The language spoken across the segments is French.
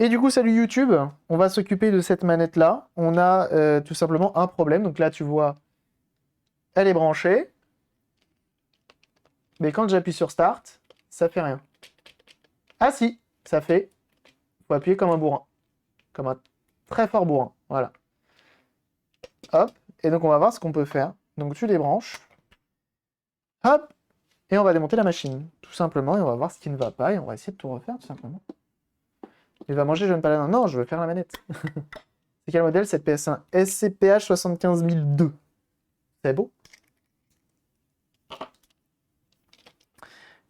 Et du coup, salut YouTube, on va s'occuper de cette manette-là. On a tout simplement un problème. Donc là, tu vois, elle est branchée. Mais quand j'appuie sur Start, ça fait rien. Ah si, ça fait. Faut appuyer comme un bourrin. Comme un très fort bourrin. Voilà. Hop. Et donc, on va voir ce qu'on peut faire. Donc, tu les branches. Hop. Et on va démonter la machine. Tout simplement. Et on va voir ce qui ne va pas. Et on va essayer de tout refaire, tout simplement. Il va manger jeune paladin. Non, je veux faire la manette. C'est quel modèle cette PS1? SCPH 75002. C'est beau.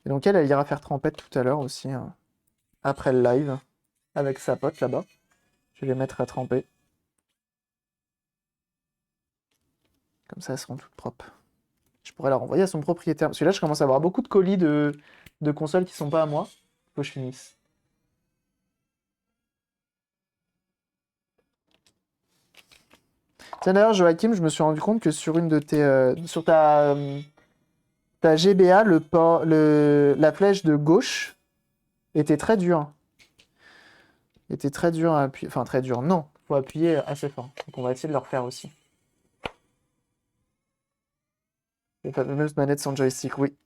Et donc elle ira faire trempette tout à l'heure aussi, hein, après le live, avec sa pote là-bas. Je vais les mettre à tremper. Comme ça, elles seront toutes propres. Je pourrais la renvoyer à son propriétaire. Parce que là, je commence à avoir beaucoup de colis de consoles qui sont pas à moi. Faut que je finisse. Tiens, d'ailleurs, Joachim, je me suis rendu compte que sur une de tes... sur ta GBA, la flèche de gauche était très dure. Était très dur à appuyer. Enfin, très dur, non. Faut appuyer assez fort. Donc on va essayer de le refaire aussi. Les fameuses manettes sans joystick, oui.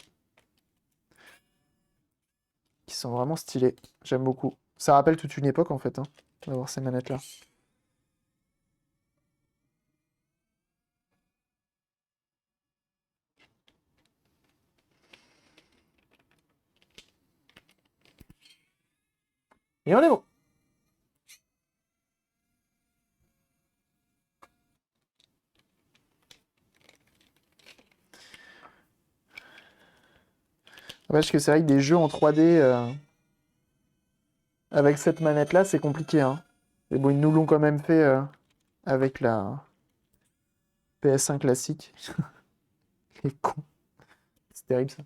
Qui sont vraiment stylées. J'aime beaucoup. Ça rappelle toute une époque, en fait, hein, d'avoir ces manettes-là. Et on est bon. Parce que c'est vrai que des jeux en 3D avec cette manette-là, c'est compliqué, hein. Mais bon, ils nous l'ont quand même fait avec la PS1 classique. Les cons. C'est terrible, ça.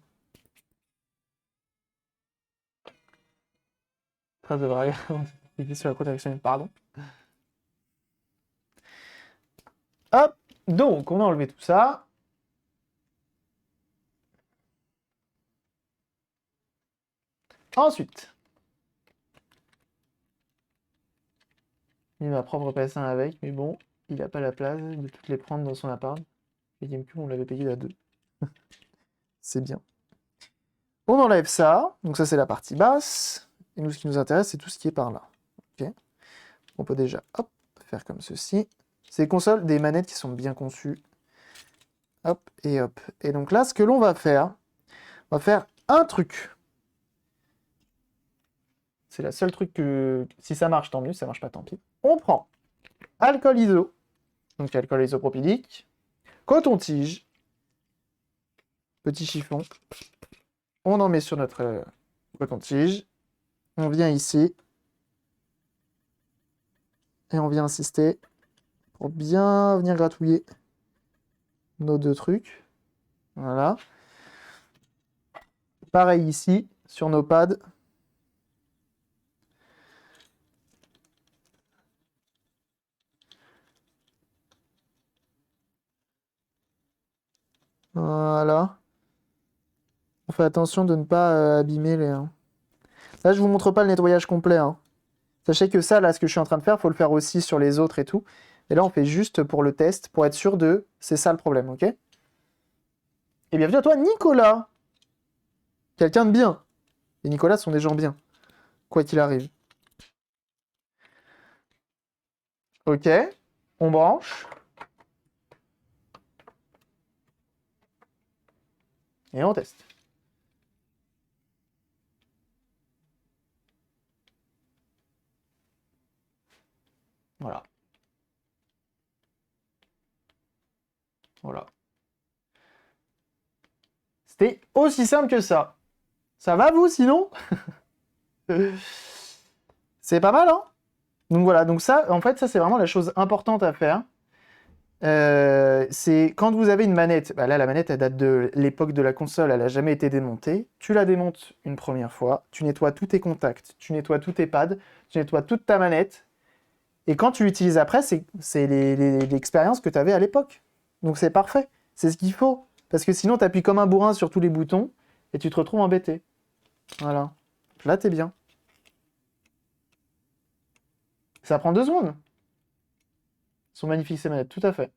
Trace de variable. Cliquez sur la croix directionnelle, pardon. Hop. Donc, on a enlevé tout ça. Ensuite, j'ai mis ma propre PS1 avec, mais bon, il n'a pas la place de toutes les prendre dans son appart. Et GameCube, on l'avait payé à 2. C'est bien. On enlève ça. Donc ça, c'est la partie basse. Et nous, ce qui nous intéresse, c'est tout ce qui est par là. Ok. On peut déjà, hop, faire comme ceci. C'est des consoles, des manettes qui sont bien conçues. Hop et hop. Et donc là, ce que l'on va faire un truc. C'est le seul truc que... Si ça marche, tant mieux. Si ça marche pas, tant pis. On prend alcool iso. Donc alcool isopropylique. Coton-tige. Petit chiffon. On en met sur notre coton-tige. On vient ici. Et on vient insister pour bien venir gratouiller nos deux trucs. Voilà. Pareil ici, sur nos pads. Voilà. On fait attention de ne pas abîmer les... Là, je vous montre pas le nettoyage complet, hein. Sachez que ça, là, ce que je suis en train de faire, faut le faire aussi sur les autres et tout. Et là, on fait juste pour le test, pour être sûr de... C'est ça le problème, ok? Et bienvenue à toi, Nicolas! Quelqu'un de bien. Les Nicolas sont des gens bien, quoi qu'il arrive. Ok, on branche. Et on teste. Voilà. Voilà. C'était aussi simple que ça. Ça va, vous, sinon? C'est pas mal, hein? Donc voilà, donc ça, en fait, ça, c'est vraiment la chose importante à faire. C'est quand vous avez une manette, bah là, la manette, elle date de l'époque de la console, elle n'a jamais été démontée. Tu la démontes une première fois, tu nettoies tous tes contacts, tu nettoies tous tes pads, tu nettoies toute ta manette. Et quand tu l'utilises après, c'est l'expérience que tu avais à l'époque. Donc c'est parfait, c'est ce qu'il faut. Parce que sinon, tu appuies comme un bourrin sur tous les boutons et tu te retrouves embêté. Voilà. Là, t'es bien. Ça prend 2 secondes. Elles sont magnifiques ces manettes, tout à fait.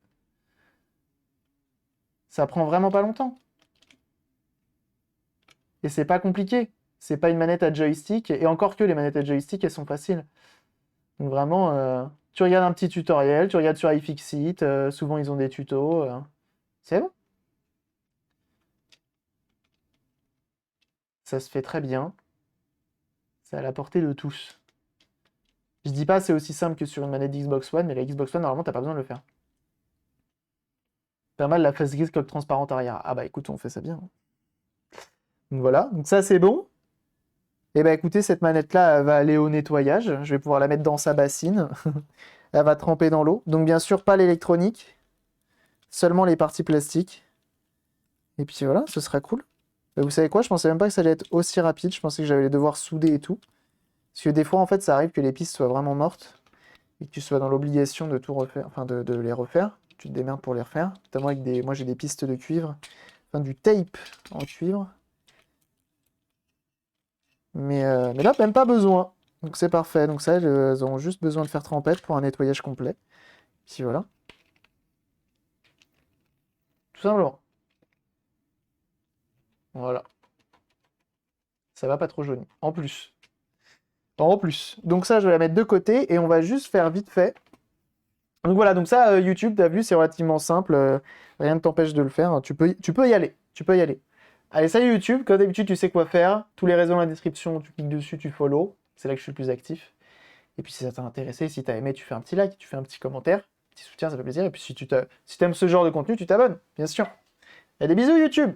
Ça prend vraiment pas longtemps. Et c'est pas compliqué. C'est pas une manette à joystick. Et encore que les manettes à joystick, elles sont faciles. Donc vraiment, tu regardes un petit tutoriel, tu regardes sur iFixit, souvent ils ont des tutos. C'est bon. Ça se fait très bien. C'est à la portée de tous. Je dis pas c'est aussi simple que sur une manette d'Xbox One, mais la Xbox One, normalement, t'as pas besoin de le faire. Pas mal la face grise coque transparente arrière. Ah bah écoute, on fait ça bien. Donc voilà, donc ça c'est bon. Et bah écoutez, cette manette-là, elle va aller au nettoyage. Je vais pouvoir la mettre dans sa bassine. Elle va tremper dans l'eau. Donc bien sûr, pas l'électronique, seulement les parties plastiques. Et puis voilà, ce sera cool. Vous savez quoi? Je pensais même pas que ça allait être aussi rapide. Je pensais que j'allais devoir souder et tout. Parce que des fois, en fait, ça arrive que les pistes soient vraiment mortes et que tu sois dans l'obligation de tout refaire, enfin de les refaire. Tu te démerdes pour les refaire. Notamment avec des. Moi, j'ai des pistes de cuivre, enfin du tape en cuivre. Mais là, même pas besoin. Donc c'est parfait. Donc ça, elles auront juste besoin de faire trempette pour un nettoyage complet. Puis voilà. Tout simplement. Voilà. Ça va pas trop jauni. En plus. En plus. Donc ça, je vais la mettre de côté et on va juste faire vite fait. Donc voilà, donc ça, YouTube, t'as vu, c'est relativement simple. Rien ne t'empêche de le faire. Tu peux y aller. Tu peux y aller. Allez, salut YouTube. Comme d'habitude, tu sais quoi faire. Tous les réseaux dans la description, tu cliques dessus, tu follow. C'est là que je suis le plus actif. Et puis si ça t'a intéressé, si t'as aimé, tu fais un petit like, tu fais un petit commentaire. Petit soutien, ça fait plaisir. Et puis si t'aimes ce genre de contenu, tu t'abonnes, bien sûr. Et des bisous YouTube!